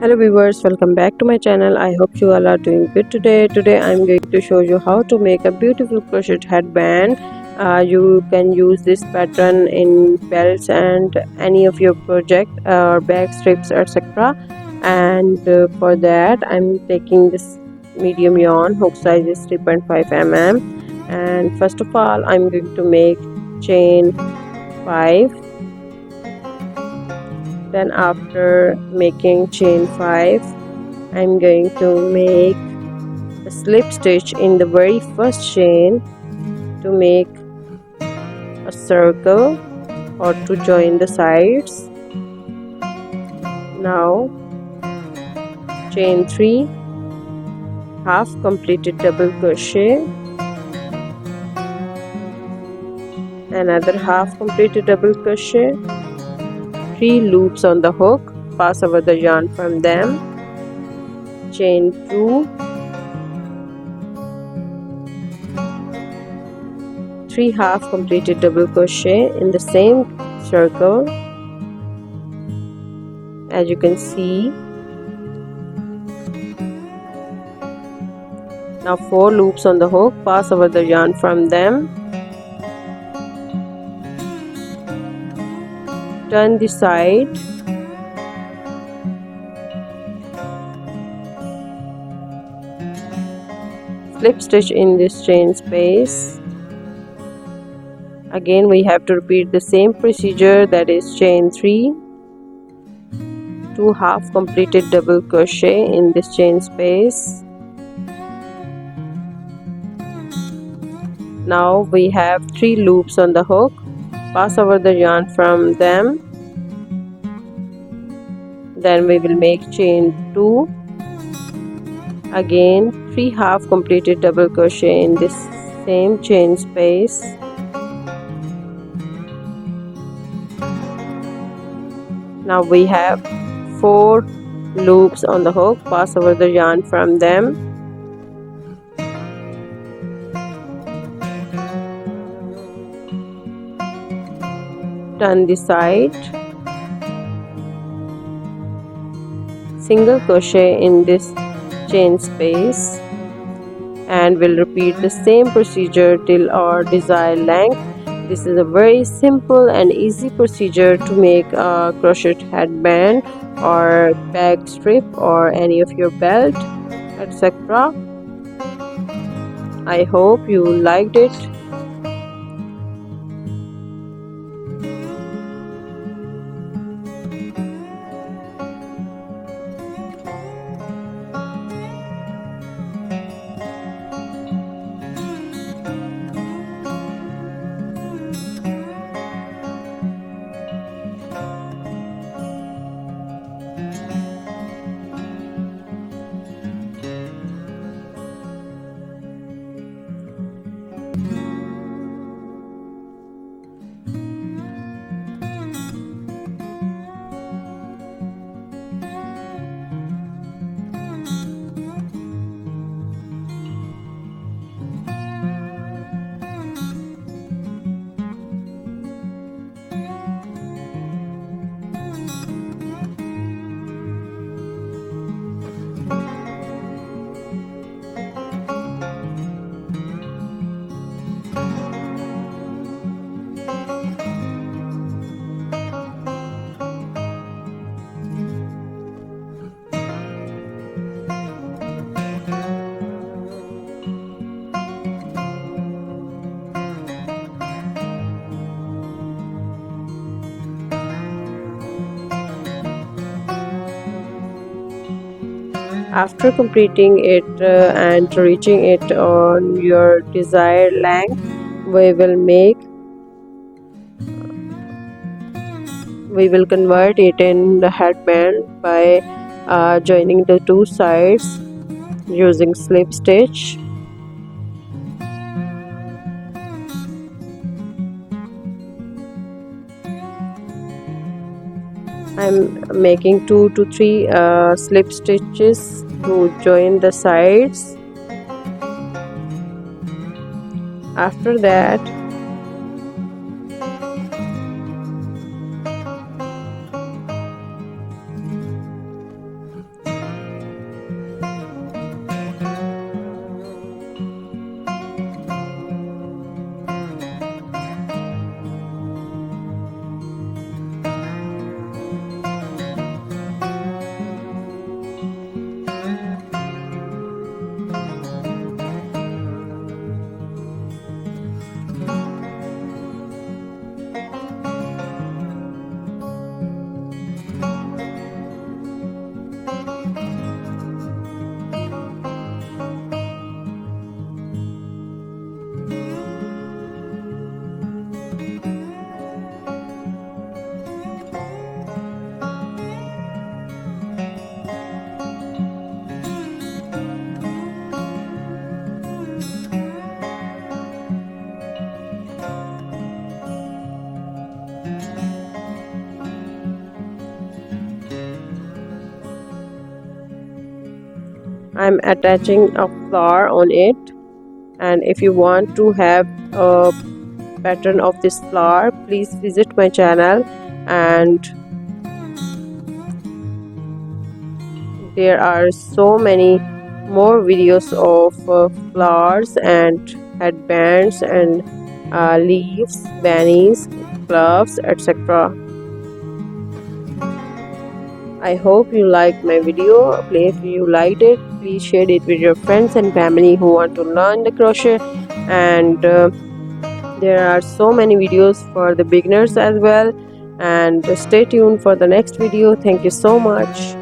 Hello viewers, welcome back to my channel. I hope you all are doing good today. Today I'm going to show you how to make a beautiful crochet headband. You can use this pattern in belts and any of your project or bag strips, etc. And for that I'm taking this medium yarn. Hook size is 3.5 mm. And first of all I'm going to make chain 5. Then after making chain 5, I'm going to make a slip stitch in the very first chain to make a circle or to join the sides. Now chain 3, half completed double crochet, another half completed double crochet, 3 loops on the hook, pass over the yarn from them, chain 2, 3 half completed double crochet in the same circle. As you can see, now 4 loops on the hook, pass over the yarn from them, turn the side, slip stitch in this chain space. Again we have to repeat the same procedure, that is chain 3, 2 half completed double crochet in this chain space. Now we have 3 loops on the hook, pass over the yarn from them, then we will make chain 2, again 3 half completed double crochet in this same chain space. Now we have 4 loops on the hook, pass over the yarn from them, turn the side, single crochet in this chain space, and we'll repeat the same procedure till our desired length. This is a very simple and easy procedure to make a crochet headband or bag strip or any of your belt, etc. I hope you liked it. After completing it and reaching it on your desired length, we will convert it in the headband by joining the 2 sides using slip stitch. I'm making 2 to 3 slip stitches to join the sides. After that I'm attaching a flower on it, and if you want to have a pattern of this flower, please visit my channel, and there are so many more videos of flowers and headbands and leaves, bunnies, gloves, etc. I hope you liked my video. Please, if you liked it, please share it with your friends and family who want to learn the crochet. And there are so many videos for the beginners as well. And stay tuned for the next video. Thank you so much.